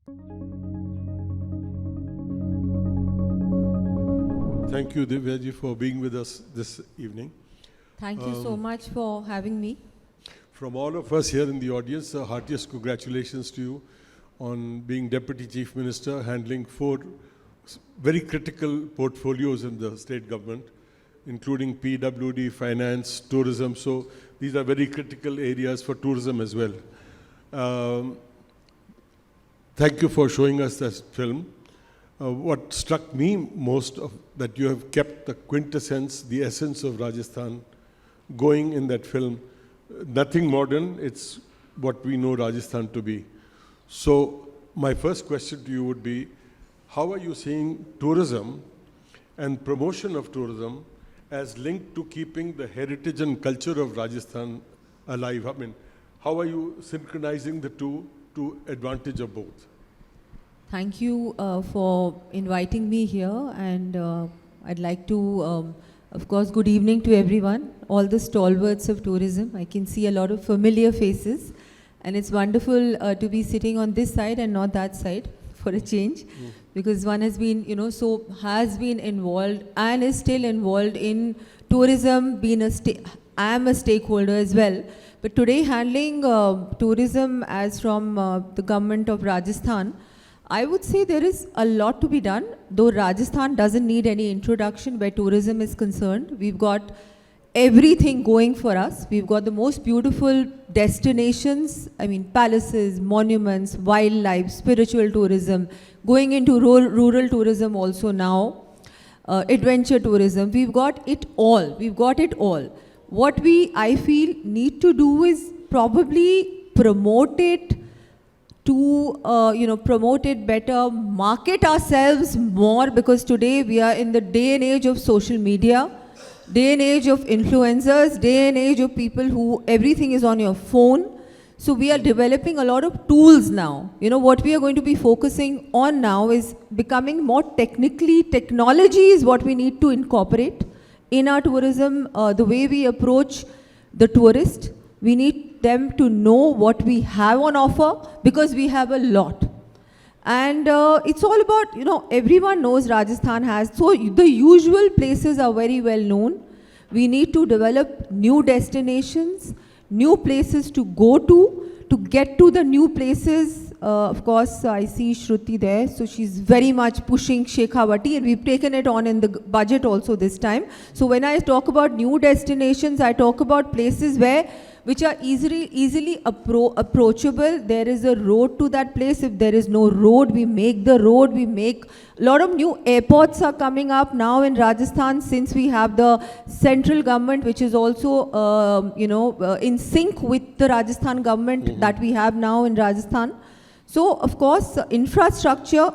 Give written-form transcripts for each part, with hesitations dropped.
Thank you, Divyaji, for being with us this evening. Thank you so much for having me. From all of us here in the audience, the heartiest congratulations to you on being Deputy Chief Minister, handling 4 very critical portfolios in the state government, including PWD, finance, tourism. So these are very critical areas for tourism as well. Thank you for showing us this film. What struck me most of that you have kept the quintessence, the essence of Rajasthan going in that film. Nothing modern, it's what we know Rajasthan to be. So my first question to you would be, how are you seeing tourism and promotion of tourism as linked to keeping the heritage and culture of Rajasthan alive? I mean, how are you synchronizing the two to advantage of both? Thank you for inviting me here, and I'd like to, of course, good evening to everyone, all the stalwarts of tourism. I can see a lot of familiar faces, and it's wonderful to be sitting on this side and not that side for a change, because one has been, has been involved and is still involved in tourism, I am a stakeholder as well. But today, handling tourism as from the government of Rajasthan, I would say there is a lot to be done, though Rajasthan doesn't need any introduction where tourism is concerned. We've got everything going for us. We've got the most beautiful destinations, palaces, monuments, wildlife, spiritual tourism, going into rural tourism also now, adventure tourism. We've got it all. We've got it all. What I feel, need to do is probably promote it, to promote it better, market ourselves more, because today we are in the day and age of social media, day and age of influencers, day and age of people who everything is on your phone. So we are developing a lot of tools now. What we are going to be focusing on now is becoming more technology is what we need to incorporate in our tourism, the way we approach the tourist. We need them to know what we have on offer, because we have a lot. And it's all about, everyone knows Rajasthan has, so the usual places are very well known. We need to develop new destinations, new places to go to get to the new places. Of course, I see Shruti there, so she's very much pushing Shekhawati, and we've taken it on in the budget also this time. So when I talk about new destinations, I talk about places which are easily approachable. There is a road to that place. If there is no road, we make the road. We make a lot of new airports are coming up now in Rajasthan, since we have the central government, which is also in sync with the Rajasthan government that we have now in Rajasthan. So of course, infrastructure,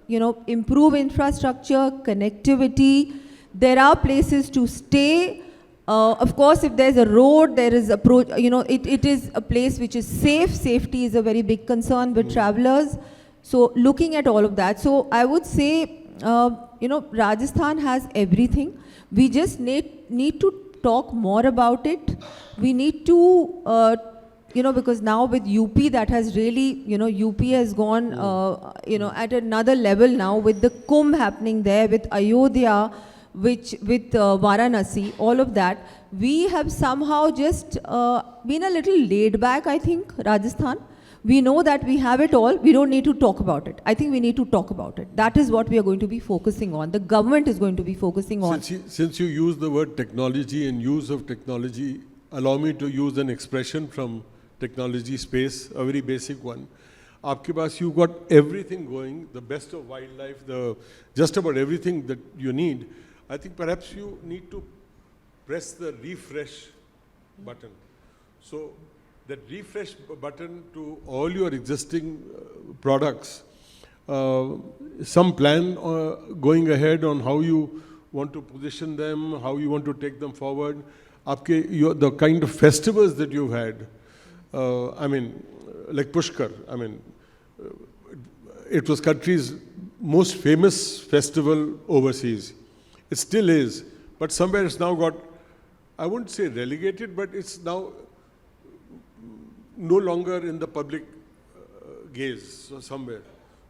improve infrastructure, connectivity. There are places to stay. Of course, if there's a road, there is it is a place which is safe. Safety is a very big concern with travelers. So looking at all of that, so I would say, Rajasthan has everything. We just need to talk more about it. We need to, because now with UP, that has really, UP has gone, at another level now, with the Kumbh happening there, with Ayodhya, with Varanasi, all of that. We have somehow just been a little laid back, I think, Rajasthan. We know that we have it all. We don't need to talk about it. I think we need to talk about it. That is what we are going to be focusing on. The government is going to be focusing on. Since you use the word technology and use of technology, allow me to use an expression from technology space, a very basic one. Aapke paas, you've got everything going, the best of wildlife, just about everything that you need. I think perhaps you need to press the refresh button. So that refresh button to all your existing products, some plan going ahead on how you want to position them, how you want to take them forward. The kind of festivals that you've had, like Pushkar, it was country's most famous festival overseas. It still is, but somewhere it's now got, I wouldn't say relegated, but it's now no longer in the public gaze somewhere.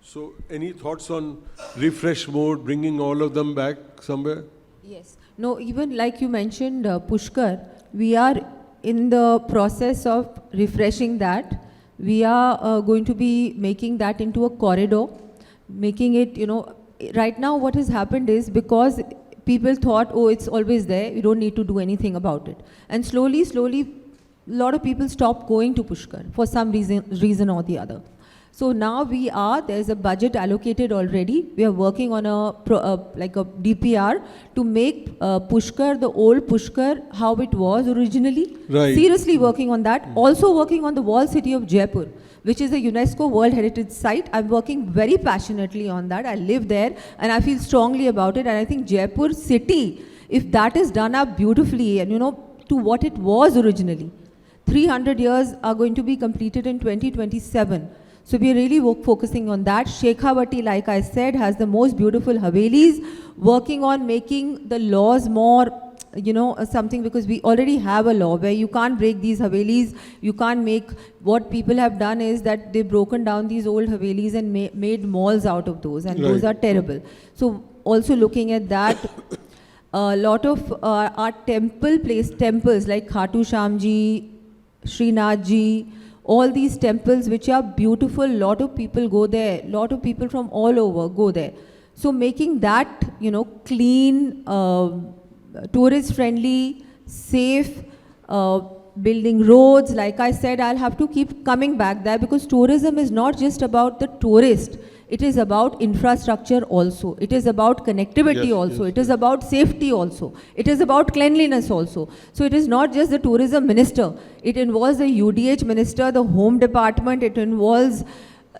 So any thoughts on refresh mode, bringing all of them back somewhere? Yes. No, even like you mentioned, Pushkar, we are in the process of refreshing that. We are going to be making that into a corridor, making it, right now what has happened is because people thought, oh, it's always there, you don't need to do anything about it. And slowly, a lot of people stopped going to Pushkar for some reason or the other. So now there's a budget allocated already. We are working on like a DPR to make Pushkar, the old Pushkar, how it was originally. Right. Seriously working on that. Also working on the walled city of Jaipur, which is a UNESCO World Heritage Site. I'm working very passionately on that. I live there and I feel strongly about it. And I think Jaipur city, if that is done up beautifully and to what it was originally, 300 years are going to be completed in 2027. So we are really focusing on that. Shekhavati, like I said, has the most beautiful Havelis, working on making the laws more, something, because we already have a law where you can't break these Havelis, you can't make, what people have done is that they've broken down these old Havelis and made malls out of those, and those are terrible. So also looking at that, a lot of our temples like Khatu Shamji, Srinathji, all these temples which are beautiful, lot of people go there, lot of people from all over go there. So making that, clean, tourist friendly, safe, building roads. Like I said, I'll have to keep coming back there because tourism is not just about the tourist. It is about infrastructure also. It is about connectivity also. It is about safety also. It is about cleanliness also. So it is not just the tourism minister. It involves the UDH minister, the home department. It involves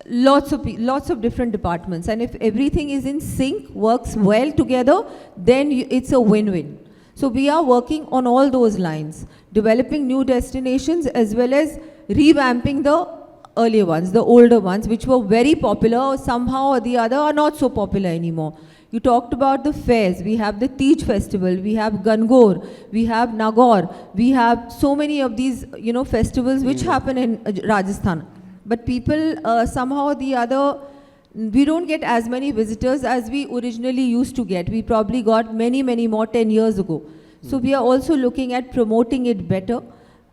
lots of different departments. And if everything is in sync, works well together, then it's a win-win. So we are working on all those lines, developing new destinations as well as revamping the earlier ones, the older ones, which were very popular, somehow or the other are not so popular anymore. You talked about the fairs. We have the Tej festival, we have Gangor, we have Nagaur, we have so many of these, festivals which happen in Rajasthan. But people, somehow or the other, we don't get as many visitors as we originally used to get. We probably got many, many more 10 years ago. So we are also looking at promoting it better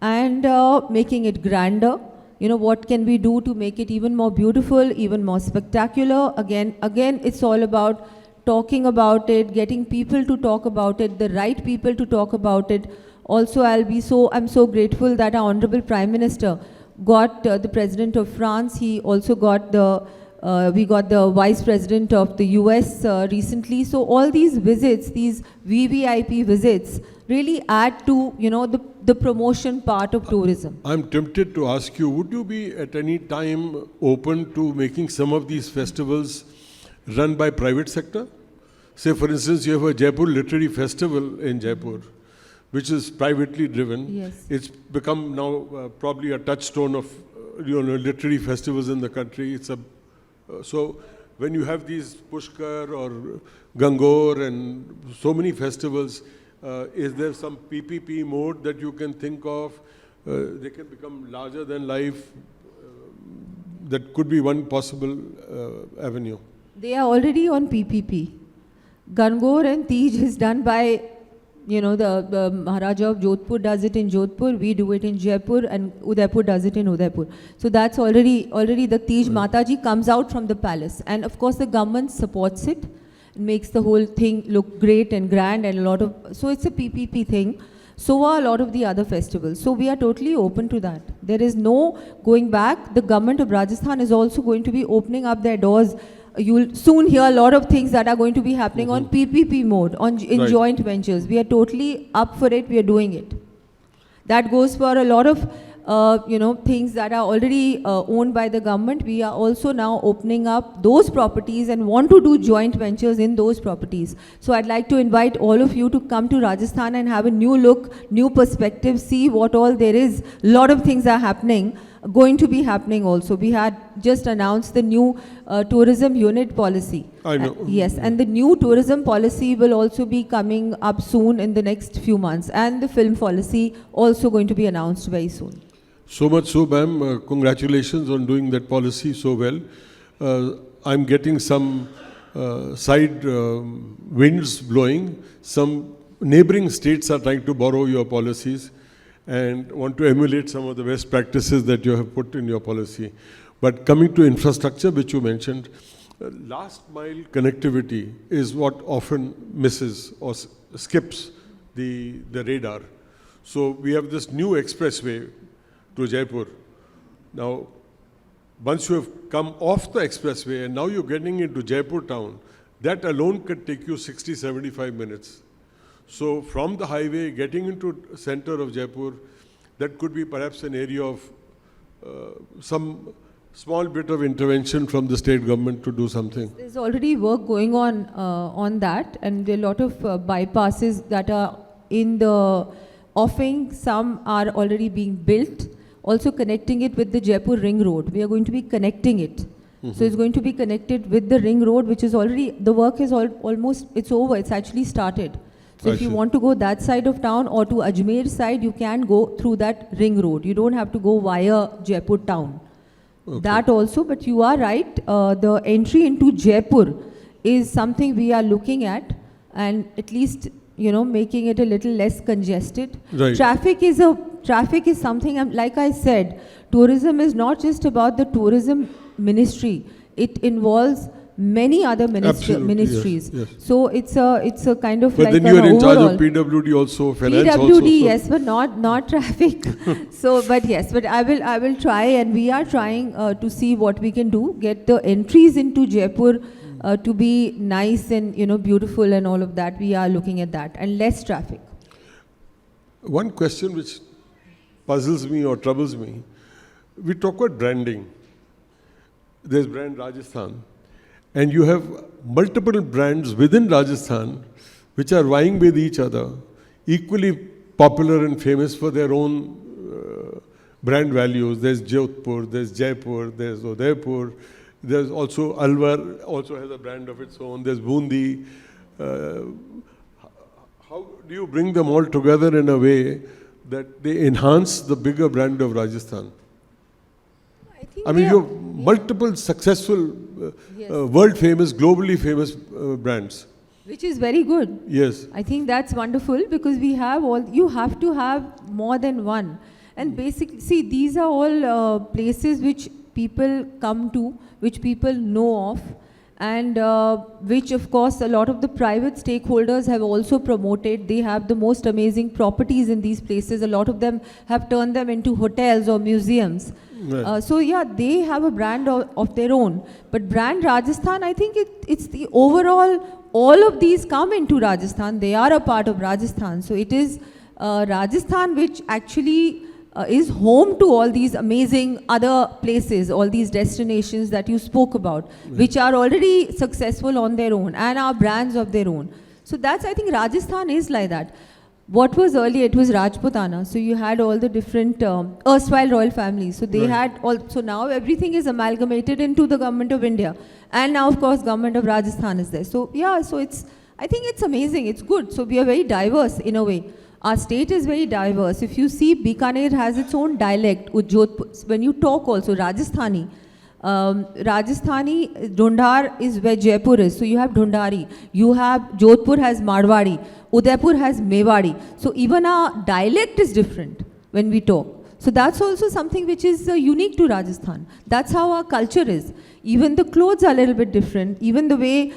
and making it grander. What can we do to make it even more beautiful, even more spectacular? Again, it's all about talking about it, getting people to talk about it, the right people to talk about it. Also, I'm so grateful that our Honorable Prime Minister got the President of France. He also got we got the Vice President of the US recently. So all these visits, these VVIP visits, really add to, the promotion part of tourism. I'm tempted to ask you, would you be at any time open to making some of these festivals run by private sector? Say, for instance, you have a Jaipur Literary Festival in Jaipur, which is privately driven. Yes. It's become now probably a touchstone of literary festivals in the country. So when you have these Pushkar or Gangor and so many festivals, is there some PPP mode that you can think of? They can become larger than life. That could be one possible avenue. They are already on PPP. Gangor and Tej is done by, the Maharaja of Jodhpur does it in Jodhpur, we do it in Jaipur, and Udaipur does it in Udaipur. So that's already the Tej Mataji comes out from the palace. And of course the government supports it. It makes the whole thing look great and grand and so it's a PPP thing. So are a lot of the other festivals. So we are totally open to that. There is no going back. The government of Rajasthan is also going to be opening up their doors. You'll soon hear a lot of things that are going to be happening on PPP mode, in joint ventures. We are totally up for it. We are doing it. That goes for a lot of things that are already owned by the government. We are also now opening up those properties and want to do joint ventures in those properties. So I'd like to invite all of you to come to Rajasthan and have a new look, new perspective, see what all there is. A lot of things are happening, going to be happening also. We had just announced the new tourism unit policy. I know. Yes, and the new tourism policy will also be coming up soon in the next few months. And the film policy also going to be announced very soon. So much so, ma'am, congratulations on doing that policy so well. I'm getting some side winds blowing. Some neighboring states are trying to borrow your policies and want to emulate some of the best practices that you have put in your policy. But coming to infrastructure, which you mentioned, last mile connectivity is what often misses or skips the radar. So we have this new expressway to Jaipur. Now, once you have come off the expressway and now you're getting into Jaipur town, that alone could take you 60, 75 minutes. So from the highway, getting into center of Jaipur, that could be perhaps an area of some small bit of intervention from the state government to do something. There's already work going on that, and there are a lot of bypasses that are in the offing. Some are already being built. Also connecting it with the Jaipur Ring Road. We are going to be connecting it. So it's going to be connected with the Ring Road, which is already, the work is almost, it's over, it's actually started. So if you want to go that side of town or to Ajmer side, you can go through that Ring Road. You don't have to go via Jaipur town. Okay. That also, but you are right, the entry into Jaipur is something we are looking at, and at least, you know, making it a little less congested. Right. Traffic is something, like I said, tourism is not just about the tourism ministry. It involves many other ministries. Yes. So it's a kind of but like then you are in charge overall of PWD also, finance PWD, also. yes, but not traffic. So, but yes, but I will try, and we are trying to see what we can do, get the entries into Jaipur to be nice and, you know, beautiful and all of that. We are looking at that, and less traffic. One question which puzzles me or troubles me, we talk about branding. There's brand Rajasthan, and you have multiple brands within Rajasthan which are vying with each other, equally popular and famous for their own brand values. There's Jodhpur, there's Jaipur, there's Udaipur, there's also Alwar, also has a brand of its own, there's Bundi. How do you bring them all together in a way that they enhance the bigger brand of Rajasthan? I mean, you have multiple successful, world famous, globally famous brands. Which is very good. Yes. I think that's wonderful, because we have all, you have to have more than one. And basically, see, these are all places which people come to, which people know of, and which of course a lot of the private stakeholders have also promoted. They have the most amazing properties in these places. A lot of them have turned them into hotels or museums. Right. So yeah, they have a brand of their own. But brand Rajasthan, I think it's the overall, all of these come into Rajasthan. They are a part of Rajasthan. So it is Rajasthan which actually is home to all these amazing other places, all these destinations that you spoke about, which are already successful on their own and are brands of their own. So that's, I think Rajasthan is like that. What was earlier, it was Rajputana. So you had all the different erstwhile royal families. So they had all, so now everything is amalgamated into the government of India. And now of course government of Rajasthan is there. So yeah, so it's, I think it's amazing, it's good. So we are very diverse in a way. Our state is very diverse. If you see, Bikaner has its own dialect. When you talk also, Rajasthani, Dhundar is where Jaipur is. So you have Dhundari. You have, Jodhpur has Marwari. Udaipur has Mewari. So even our dialect is different when we talk. So that's also something which is unique to Rajasthan. That's how our culture is. Even the clothes are a little bit different. Even the way,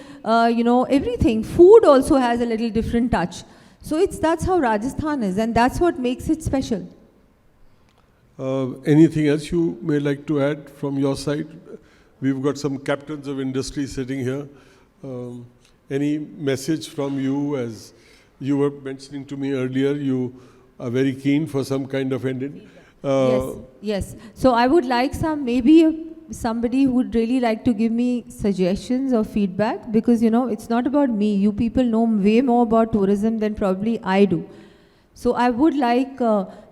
you know, everything. Food also has a little different touch. So that's how Rajasthan is, and that's what makes it special. Anything else you may like to add from your side? We've got some captains of industry sitting here. Any message from you? As you were mentioning to me earlier, you are very keen for some kind of ending. Yes. So I would like somebody who would really like to give me suggestions or feedback, because, you know, it's not about me. You people know way more about tourism than probably I do. So I would like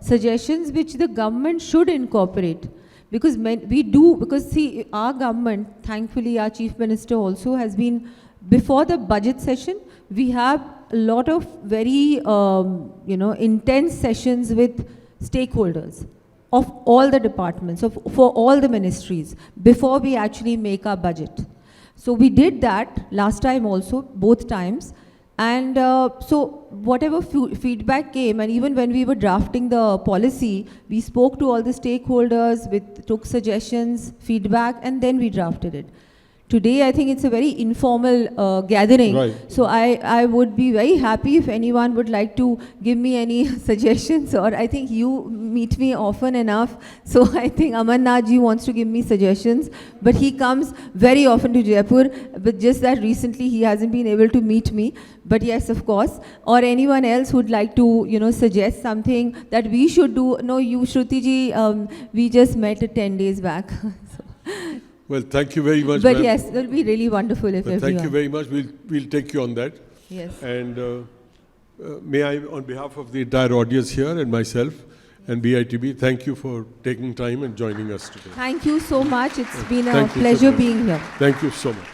suggestions which the government should incorporate, because because see, our government, thankfully our chief minister also has been, before the budget session, we have a lot of very, you know, intense sessions with stakeholders of all the departments, for all the ministries, before we actually make our budget. So we did that last time also, both times. And so whatever feedback came, and even when we were drafting the policy, we spoke to all the stakeholders, took suggestions, feedback, and then we drafted it. Today, I think it's a very informal gathering. Right. So I would be very happy if anyone would like to give me any suggestions, or I think you meet me often enough. So I think Amarnath ji wants to give me suggestions, but he comes very often to Jaipur, but just that recently he hasn't been able to meet me. But yes, of course, or anyone else would like to, suggest something that we should do. No, you, Shruti ji, we just met 10 days back. So. Well, thank you very much, But ma'am. yes, it will be really wonderful if Well, everyone. thank you very much. We'll take you on that. Yes. And may I, on behalf of the entire audience here and myself and BITB, thank you for taking time and joining us today. Thank you so much. It's been a Thank you so pleasure much. being here. Thank you so much.